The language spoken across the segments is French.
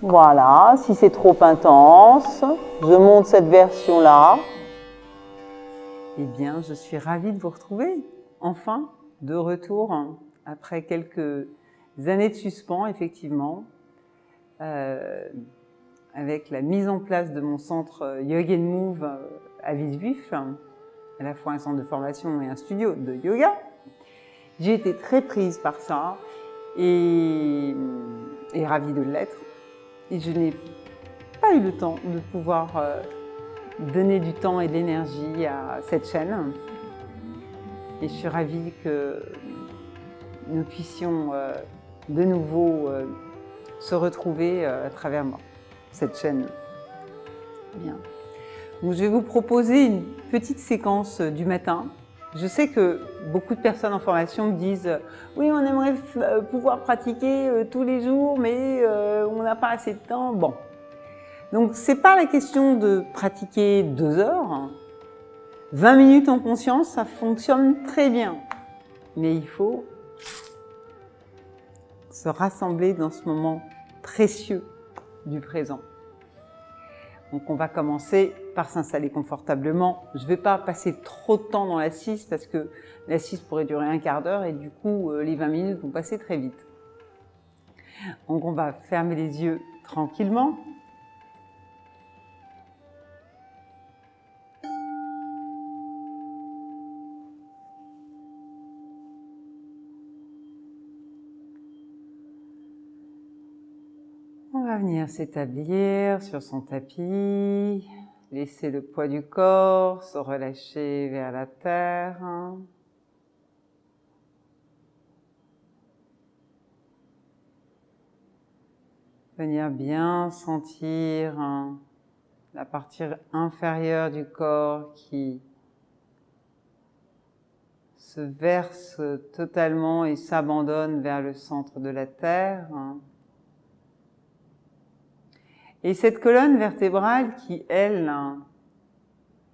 Voilà, si c'est trop intense, je monte cette version-là. Eh bien, je suis ravie de vous retrouver, enfin, de retour, après quelques années de suspens, effectivement, avec la mise en place de mon centre Yoga Move à Villejuif, à la fois un centre de formation et un studio de yoga. J'ai été très prise par ça et ravie de l'être. Et je n'ai pas eu le temps de pouvoir donner du temps et de l'énergie à cette chaîne. Et je suis ravie que nous puissions de nouveau se retrouver à travers cette chaîne. Bien. Donc, je vais vous proposer une petite séquence du matin. Je sais que beaucoup de personnes en formation me disent « Oui, on aimerait pouvoir pratiquer tous les jours, mais on n'a pas assez de temps. » Bon. Donc, c'est pas la question de pratiquer 2 heures. 20 minutes en conscience, ça fonctionne très bien. Mais il faut se rassembler dans ce moment précieux du présent. Donc on va commencer par s'installer confortablement. Je ne vais pas passer trop de temps dans l'assise parce que l'assise pourrait durer un quart d'heure et du coup les 20 minutes vont passer très vite. Donc on va fermer les yeux tranquillement. On va venir s'établir sur son tapis, laisser le poids du corps se relâcher vers la terre. Venir bien sentir la partie inférieure du corps qui se verse totalement et s'abandonne vers le centre de la terre. Et cette colonne vertébrale qui, elle,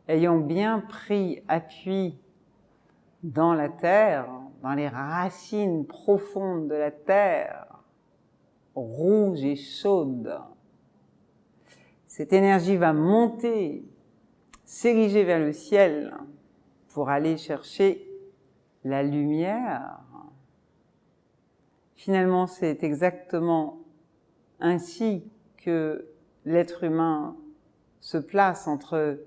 ayant bien pris appui dans la terre, dans les racines profondes de la terre, rouge et chaude, cette énergie va monter, s'ériger vers le ciel pour aller chercher la lumière. Finalement, c'est exactement ainsi que l'être humain se place entre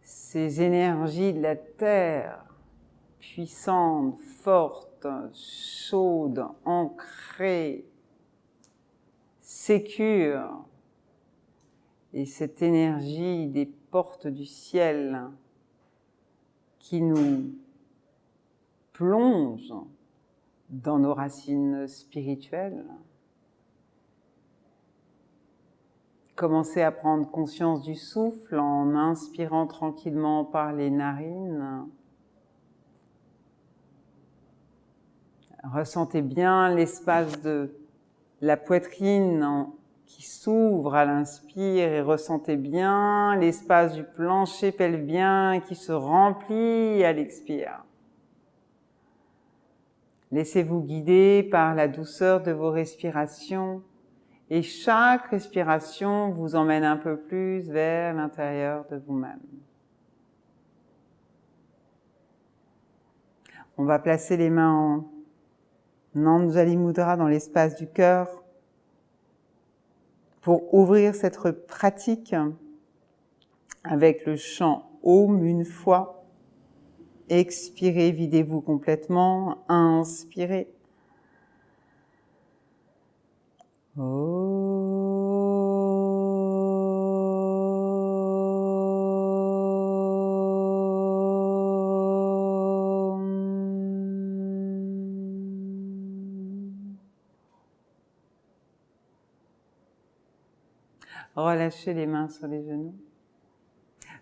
ces énergies de la terre, puissantes, fortes, chaudes, ancrées, sécures, et cette énergie des portes du ciel qui nous plonge dans nos racines spirituelles. Commencez à prendre conscience du souffle en inspirant tranquillement par les narines. Ressentez bien l'espace de la poitrine qui s'ouvre à l'inspire et ressentez bien l'espace du plancher pelvien qui se remplit à l'expire. Laissez-vous guider par la douceur de vos respirations et chaque respiration vous emmène un peu plus vers l'intérieur de vous-même. On va placer les mains en Anjali Mudra dans l'espace du cœur pour ouvrir cette pratique avec le chant Om une fois. Expirez, videz-vous complètement. Inspirez. Relâchez les mains sur les genoux.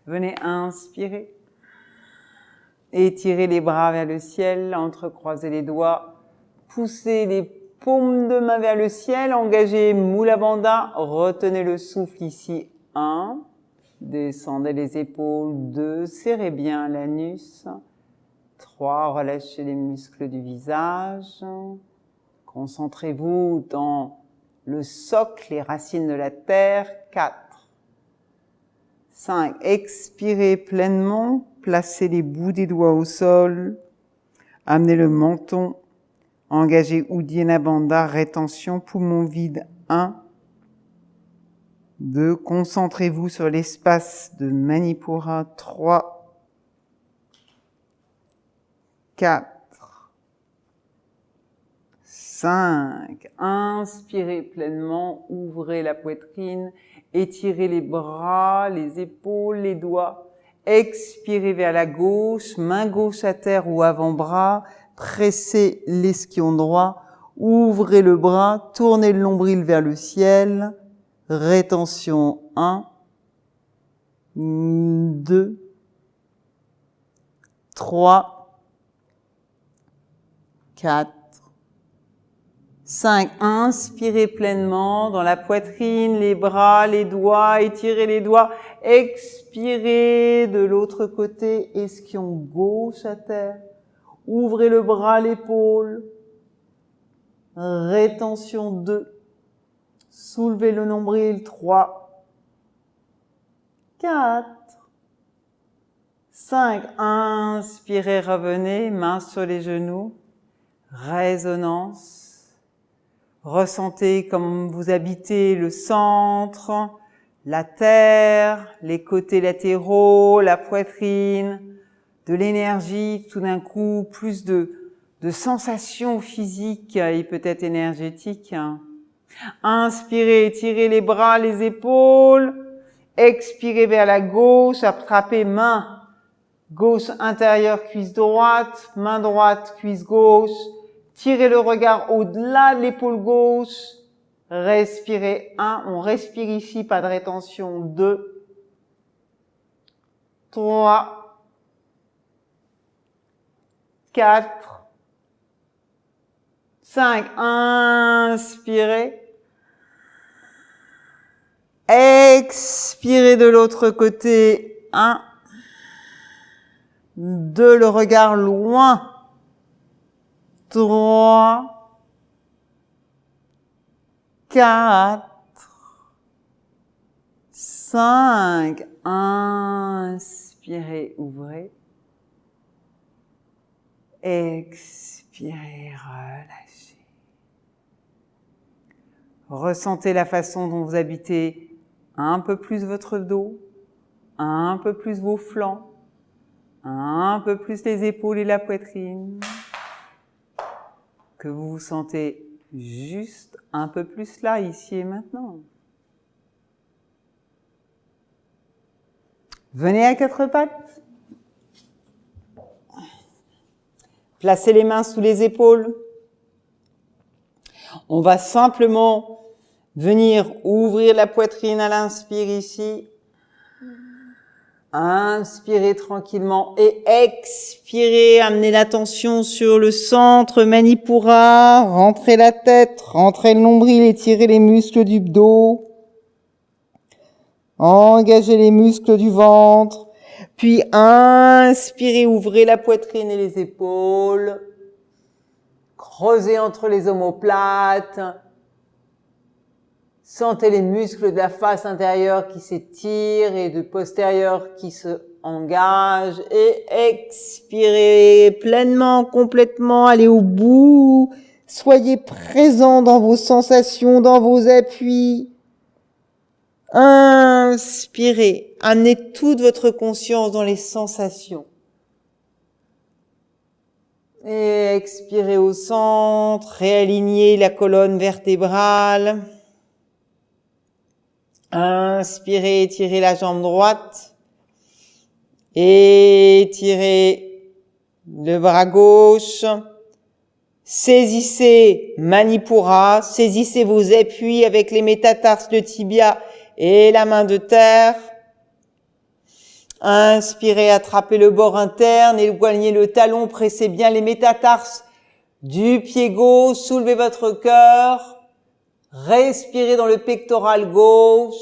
Venez inspirer. Étirez les bras vers le ciel, entrecroisez les doigts, poussez les paumes de main vers le ciel, engagez Mula Bandha, retenez le souffle ici, 1, descendez les épaules, 2, serrez bien l'anus, 3, relâchez les muscles du visage, concentrez-vous dans le socle, les racines de la terre. 4, 5, expirez pleinement, placez les bouts des doigts au sol, amenez le menton, engagez Uddiyana Bandha, rétention, poumon vide. 1, 2, concentrez-vous sur l'espace de Manipura. 3, 4, 5, inspirez pleinement, ouvrez la poitrine, étirez les bras, les épaules, les doigts, expirez vers la gauche, main gauche à terre ou avant-bras, pressez l'esquion droit, ouvrez le bras, tournez le nombril vers le ciel, rétention. 1, 2, 3, 4, 5, inspirez pleinement dans la poitrine, les bras, les doigts, étirez les doigts, expirez de l'autre côté, esquion gauche à terre, ouvrez le bras, l'épaule, rétention. 2, soulevez le nombril. 3, 4, 5, inspirez, revenez, mains sur les genoux, résonance. Ressentez comme vous habitez le centre, la terre, les côtés latéraux, la poitrine, de l'énergie, tout d'un coup, plus de sensations physiques et peut-être énergétiques. Inspirez, étirez les bras, les épaules, expirez vers la gauche, attrapez main gauche intérieure, cuisse droite, main droite, cuisse gauche, tirez le regard au-delà de l'épaule gauche. Respirez. 1, on respire ici, pas de rétention. 2, 3, 4, 5. Inspirez. Expirez de l'autre côté. 1, 2, le regard loin. 3, 4, 5. Inspirez, ouvrez. Expirez, relâchez. Ressentez la façon dont vous habitez un peu plus votre dos, un peu plus vos flancs, un peu plus les épaules et la poitrine. Que vous vous sentez juste un peu plus là, ici et maintenant. Venez à 4 pattes. Placez les mains sous les épaules. On va simplement venir ouvrir la poitrine à l'inspire ici. Inspirez tranquillement et expirez, amenez l'attention sur le centre, Manipura, rentrez la tête, rentrez le nombril, étirez les muscles du dos, engagez les muscles du ventre, puis inspirez, ouvrez la poitrine et les épaules, creusez entre les omoplates, sentez les muscles de la face intérieure qui s'étirent et du postérieur qui se engagent et expirez pleinement, complètement, allez au bout. Soyez présent dans vos sensations, dans vos appuis. Inspirez, amenez toute votre conscience dans les sensations. Et expirez au centre, réalignez la colonne vertébrale. Inspirez, étirez la jambe droite. Étirez le bras gauche. Saisissez Manipura, saisissez vos appuis avec les métatarses, le tibia et la main de terre. Inspirez, attrapez le bord interne, éloignez le talon, pressez bien les métatarses du pied gauche, soulevez votre cœur. Respirez dans le pectoral gauche.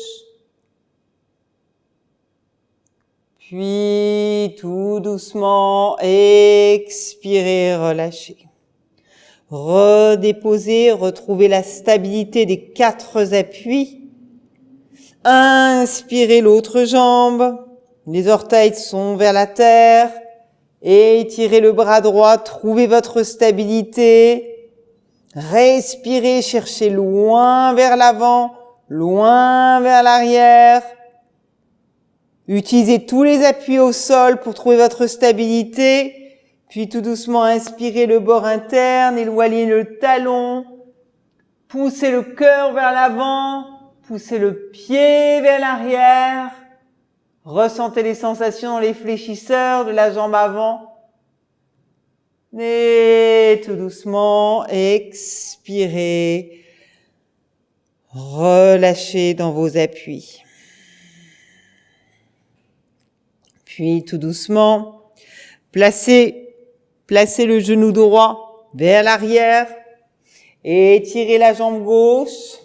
Puis, tout doucement, expirez, relâchez. Redéposez, retrouvez la stabilité des 4 appuis. Inspirez l'autre jambe. Les orteils sont vers la terre. Étirez le bras droit, trouvez votre stabilité. Respirez, cherchez loin vers l'avant, loin vers l'arrière. Utilisez tous les appuis au sol pour trouver votre stabilité. Puis tout doucement, inspirez le bord interne, éloignez le talon. Poussez le cœur vers l'avant, poussez le pied vers l'arrière. Ressentez les sensations dans les fléchisseurs de la jambe avant. Et tout doucement, expirez. Relâchez dans vos appuis. Puis tout doucement, placez le genou droit vers l'arrière. Étirez la jambe gauche.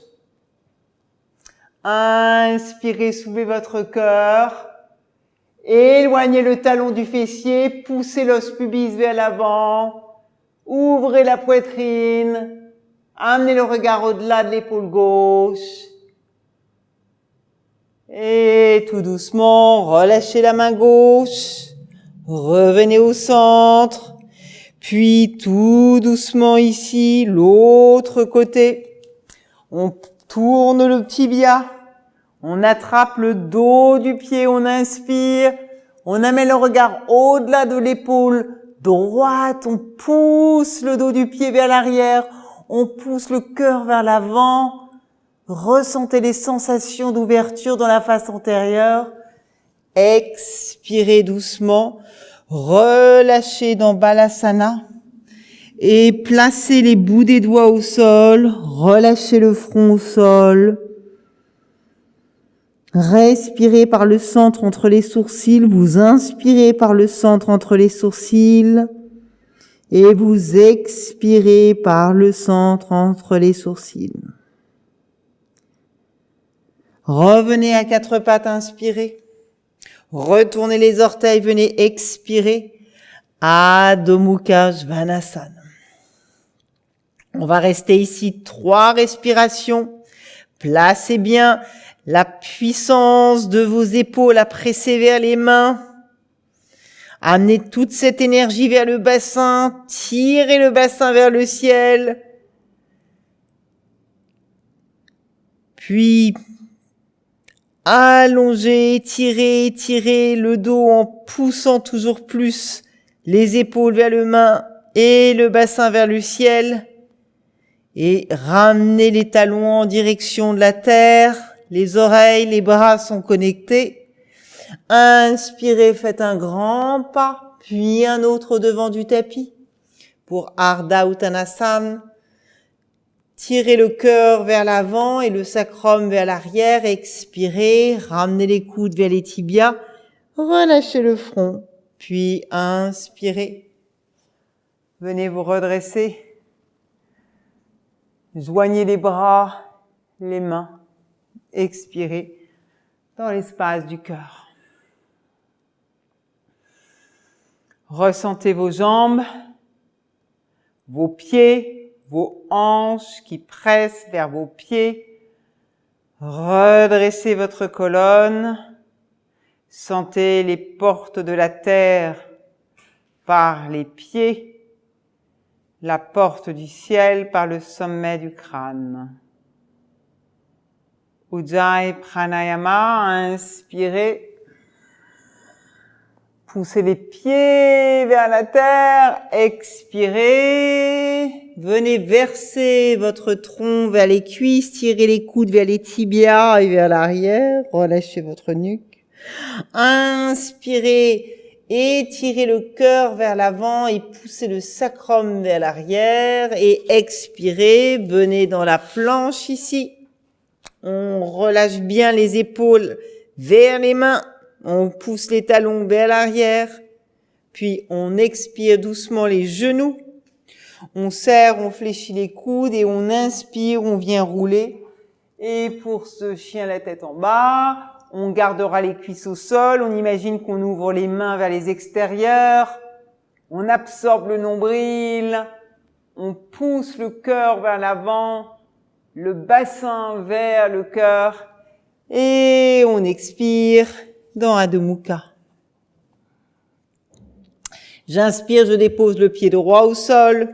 Inspirez, soulevez votre cœur. Éloignez le talon du fessier, poussez l'os pubis vers l'avant. Ouvrez la poitrine. Amenez le regard au-delà de l'épaule gauche. Et tout doucement, relâchez la main gauche. Revenez au centre. Puis tout doucement ici, l'autre côté. On tourne le tibia. On attrape le dos du pied, on inspire. On amène le regard au-delà de l'épaule droite. On pousse le dos du pied vers l'arrière. On pousse le cœur vers l'avant. Ressentez les sensations d'ouverture dans la face antérieure. Expirez doucement. Relâchez dans Balasana. Et placez les bouts des doigts au sol. Relâchez le front au sol. Respirez par le centre entre les sourcils. Vous inspirez par le centre entre les sourcils. Et vous expirez par le centre entre les sourcils. Revenez à 4 pattes, inspirez. Retournez les orteils, venez expirer. Adho Mukha Svanasana. On va rester ici 3 respirations. Placez bien la puissance de vos épaules à presser vers les mains. Amenez toute cette énergie vers le bassin. Tirez le bassin vers le ciel. Puis, allongez, étirez le dos en poussant toujours plus les épaules vers le main et le bassin vers le ciel. Et ramenez les talons en direction de la terre. Les oreilles, les bras sont connectés. Inspirez, faites un grand pas, puis un autre devant du tapis. Pour Ardha Uttanasana, tirez le cœur vers l'avant et le sacrum vers l'arrière. Expirez, ramenez les coudes vers les tibias. Relâchez le front, puis inspirez. Venez vous redresser. Joignez les bras, les mains. Expirez dans l'espace du cœur. Ressentez vos jambes, vos pieds, vos hanches qui pressent vers vos pieds. Redressez votre colonne. Sentez les portes de la terre par les pieds. La porte du ciel par le sommet du crâne. Ujjayi Pranayama, inspirez. Poussez les pieds vers la terre, expirez. Venez verser votre tronc vers les cuisses, tirez les coudes vers les tibias et vers l'arrière. Relâchez votre nuque. Inspirez. Étirez le cœur vers l'avant et poussez le sacrum vers l'arrière. Et expirez, venez dans la planche ici. On relâche bien les épaules vers les mains. On pousse les talons vers l'arrière. Puis on expire doucement les genoux. On serre, on fléchit les coudes et on inspire, on vient rouler. Et pour ce chien la tête en bas, on gardera les cuisses au sol, on imagine qu'on ouvre les mains vers les extérieurs, on absorbe le nombril, On pousse le cœur vers l'avant, le bassin vers le cœur. Et on expire dans Adho Mukha. J'inspire, je dépose le pied droit au sol,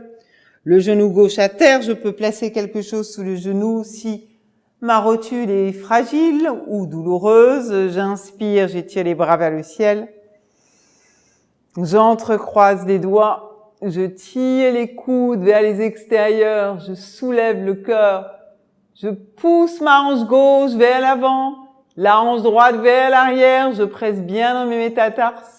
le genou gauche à terre. Je peux placer quelque chose sous le genou si ma rotule est fragile ou douloureuse. J'inspire, j'étire les bras vers le ciel. J'entrecroise les doigts, je tire les coudes vers les extérieurs, je soulève le cœur, je pousse ma hanche gauche vers l'avant, la hanche droite vers l'arrière, je presse bien dans mes métatarses.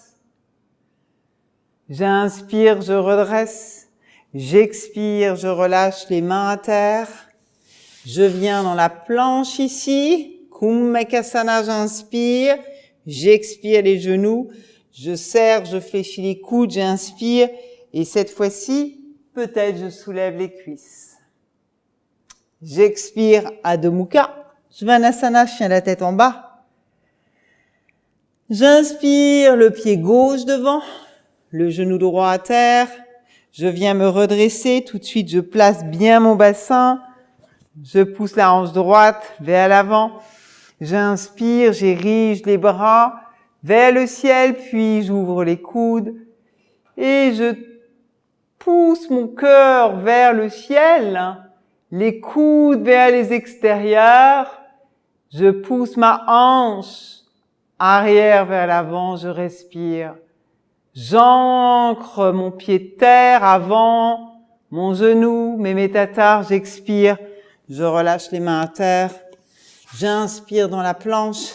J'inspire, je redresse. J'expire, je relâche les mains à terre. Je viens dans la planche ici. Kumbhakasana, j'inspire. J'expire les genoux. Je serre, je fléchis les coudes, j'inspire. Et cette fois-ci, peut-être je soulève les cuisses. J'expire, Adho Mukha. Svanasana, je tiens la tête en bas. J'inspire, le pied gauche devant. Le genou droit à terre, je viens me redresser, tout de suite je place bien mon bassin, je pousse la hanche droite vers l'avant, j'inspire, j'érige les bras vers le ciel, puis j'ouvre les coudes et je pousse mon cœur vers le ciel, les coudes vers les extérieurs, je pousse ma hanche arrière vers l'avant, je respire. J'ancre mon pied de terre avant mon genou, mes métatars, j'expire, je relâche les mains à terre, j'inspire dans la planche,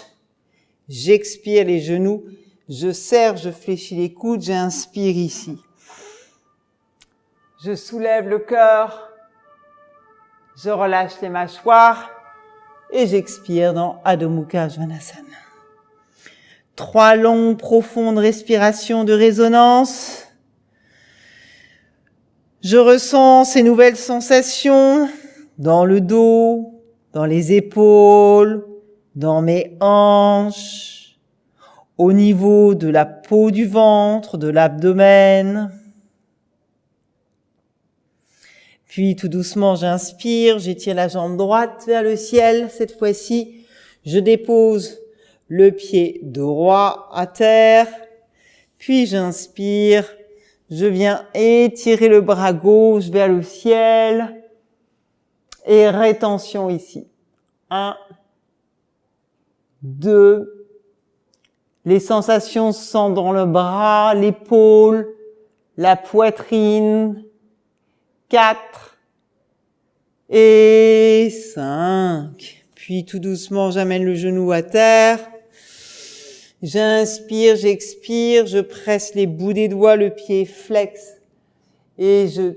j'expire les genoux, je serre, je fléchis les coudes, j'inspire ici. Je soulève le cœur, je relâche les mâchoires et j'expire dans Adho Mukha Svanasana. 3 longues, profondes respirations de résonance. Je ressens ces nouvelles sensations dans le dos, dans les épaules, dans mes hanches, au niveau de la peau du ventre, de l'abdomen. Puis tout doucement, j'inspire, j'étire la jambe droite vers le ciel. Cette fois-ci, je dépose le pied droit à terre, puis j'inspire, je viens étirer le bras gauche vers le ciel et rétention ici. 1, 2, les sensations sont dans le bras, l'épaule, la poitrine. 4 et 5. Puis tout doucement, j'amène le genou à terre. J'inspire, j'expire, je presse les bouts des doigts, le pied flex et je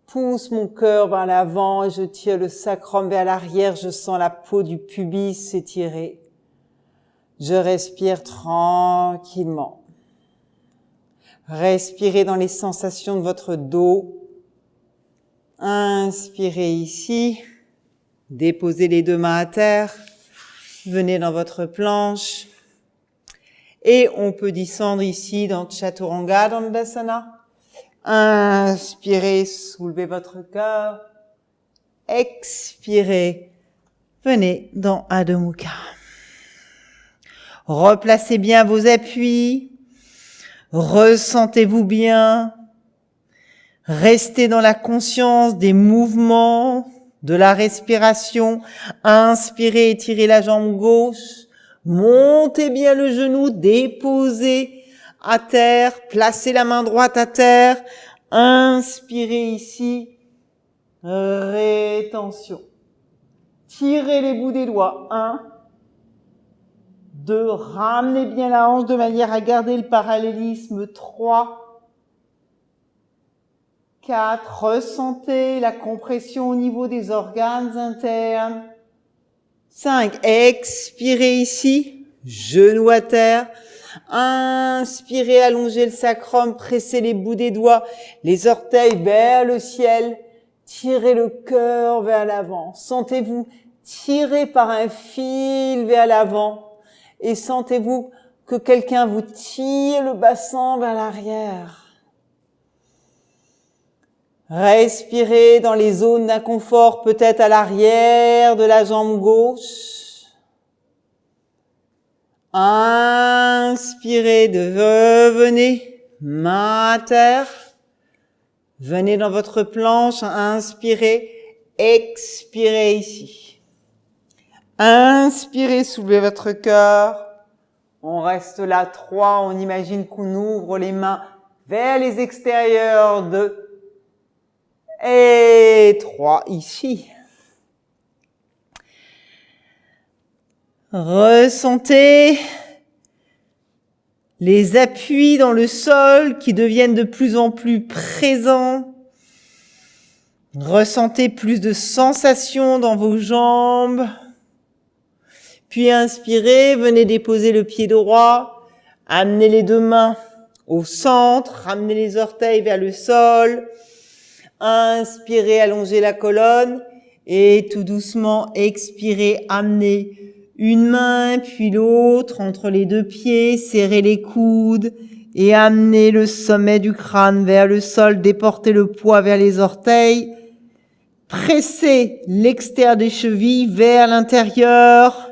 pousse mon cœur vers l'avant et je tire le sacrum vers l'arrière. Je sens la peau du pubis s'étirer. Je respire tranquillement. Respirez dans les sensations de votre dos. Inspirez ici. Déposez les 2 mains à terre. Venez dans votre planche. Et on peut descendre ici dans Chaturanga Dandasana. Inspirez, soulevez votre cœur. Expirez. Venez dans Adho Mukha. Replacez bien vos appuis. Ressentez-vous bien. Restez dans la conscience des mouvements, de la respiration. Inspirez, étirez la jambe gauche. Montez bien le genou, déposez à terre. Placez la main droite à terre. Inspirez ici. Rétention. Tirez les bouts des doigts. 1, 2, ramenez bien la hanche de manière à garder le parallélisme. 3, 4, ressentez la compression au niveau des organes internes. 5, expirez ici, genou à terre. Inspirez, allongez le sacrum, pressez les bouts des doigts, les orteils vers le ciel. Tirez le cœur vers l'avant. Sentez-vous tiré par un fil vers l'avant. Et sentez-vous que quelqu'un vous tire le bassin vers l'arrière. Respirez dans les zones d'inconfort, peut-être à l'arrière de la jambe gauche. Inspirez, revenez, main à terre. Venez dans votre planche, inspirez, expirez ici. Inspirez, soulevez votre cœur. On reste là, 3, on imagine qu'on ouvre les mains vers les extérieurs, 2 et 3 ici. Ressentez les appuis dans le sol qui deviennent de plus en plus présents. Ressentez plus de sensations dans vos jambes. Puis inspirez, venez déposer le pied droit. Amenez les 2 mains au centre. Ramenez les orteils vers le sol. Inspirez, allongez la colonne. Et tout doucement, expirez, amenez une main puis l'autre entre les 2 pieds, serrez les coudes et amenez le sommet du crâne vers le sol, déportez le poids vers les orteils, pressez l'extérieur des chevilles vers l'intérieur,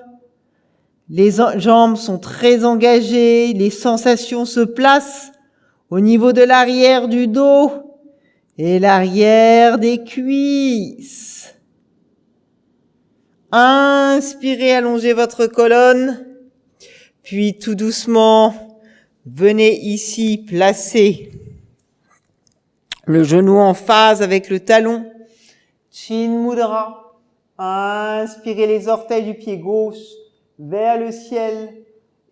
les jambes sont très engagées, les sensations se placent au niveau de l'arrière du dos et l'arrière des cuisses. Inspirez, allongez votre colonne, puis tout doucement, venez ici placer le genou en phase avec le talon, Chin Mudra. Inspirez les orteils du pied gauche vers le ciel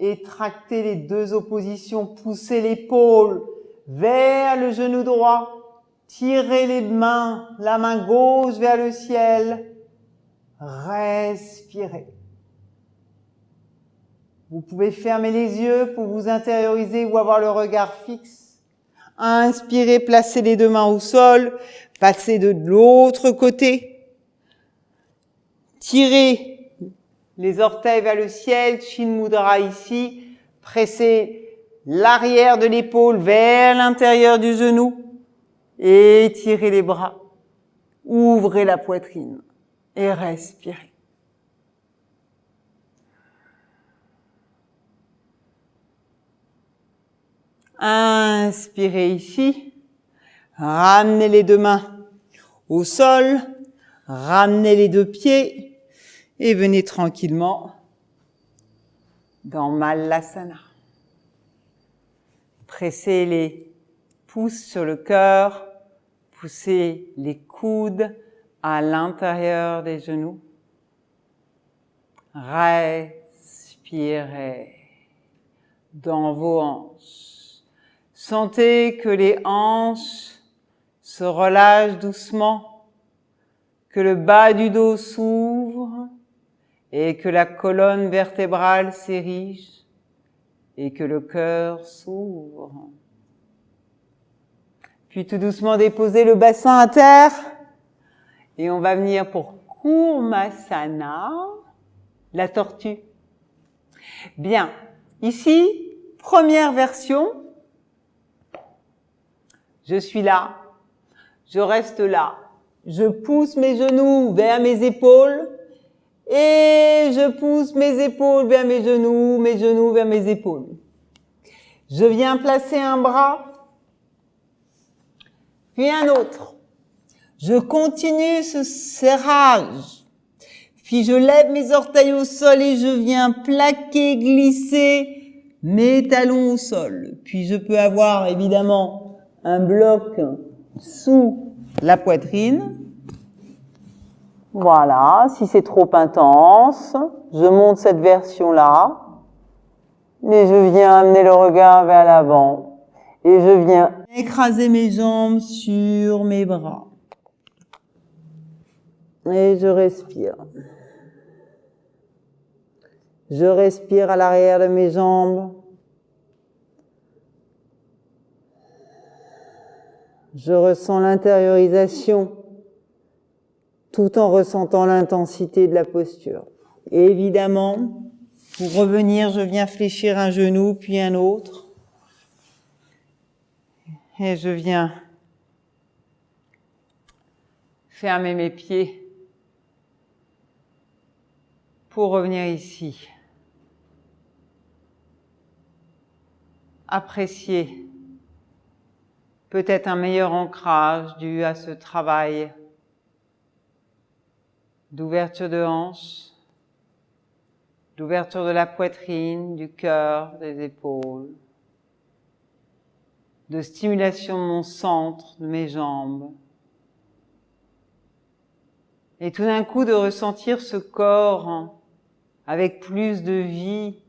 et tractez les 2 oppositions, poussez l'épaule vers le genou droit, tirez les mains, la main gauche vers le ciel. Respirez. Vous pouvez fermer les yeux pour vous intérioriser ou avoir le regard fixe. Inspirez, placez les 2 mains au sol, passez de l'autre côté. Tirez les orteils vers le ciel, Chin Mudra ici. Pressez l'arrière de l'épaule vers l'intérieur du genou. Et tirez les bras. Ouvrez la poitrine. Et respirez. Inspirez ici. Ramenez les 2 mains au sol. Ramenez les 2 pieds. Et venez tranquillement dans Malasana. Pressez les pouces sur le cœur. Poussez les coudes à l'intérieur des genoux. Respirez dans vos hanches. Sentez que les hanches se relâchent doucement, que le bas du dos s'ouvre et que la colonne vertébrale s'érige et que le cœur s'ouvre. Puis tout doucement déposez le bassin à terre. Et on va venir pour Kurmasana, la tortue. Bien, ici, première version. Je suis là, je reste là. Je pousse mes genoux vers mes épaules et je pousse mes épaules vers mes genoux vers mes épaules. Je viens placer un bras, puis un autre. Je continue ce serrage, puis je lève mes orteils au sol et je viens plaquer, glisser mes talons au sol. Puis je peux avoir évidemment un bloc sous la poitrine. Voilà, si c'est trop intense, je monte cette version-là et je viens amener le regard vers l'avant et je viens écraser mes jambes sur mes bras. Et je respire. Je respire à l'arrière de mes jambes. Je ressens l'intériorisation tout en ressentant l'intensité de la posture. Et évidemment, pour revenir, je viens fléchir un genou puis un autre. Et je viens fermer mes pieds pour revenir ici. Apprécier peut-être un meilleur ancrage dû à ce travail d'ouverture de hanche, d'ouverture de la poitrine, du cœur, des épaules, de stimulation de mon centre, de mes jambes. Et tout d'un coup de ressentir ce corps avec plus de vie,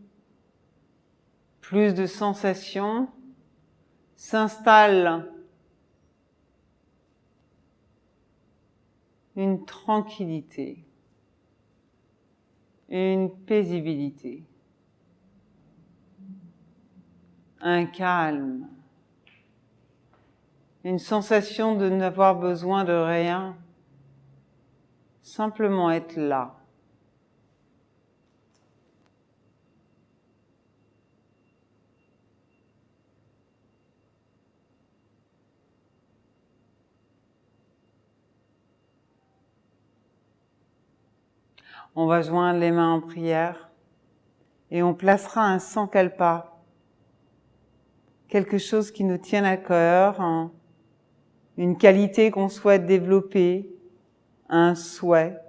plus de sensations, s'installe une tranquillité, une paisibilité, un calme, une sensation de n'avoir besoin de rien, simplement être là. On va joindre les mains en prière et on placera un sankalpa, quelque chose qui nous tienne à cœur, une qualité qu'on souhaite développer, un souhait.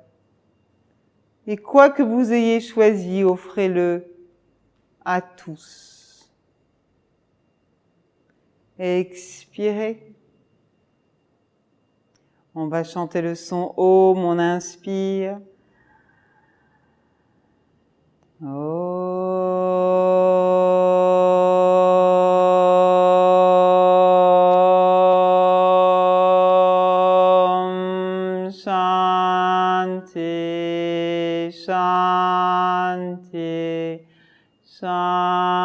Et quoi que vous ayez choisi, offrez-le à tous. Expirez. On va chanter le son Om, on inspire. Om Shanti Shanti Shanti.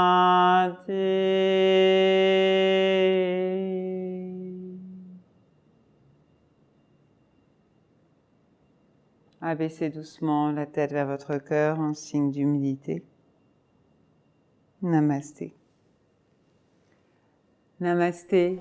Abaissez doucement la tête vers votre cœur en signe d'humilité. Namasté. Namasté.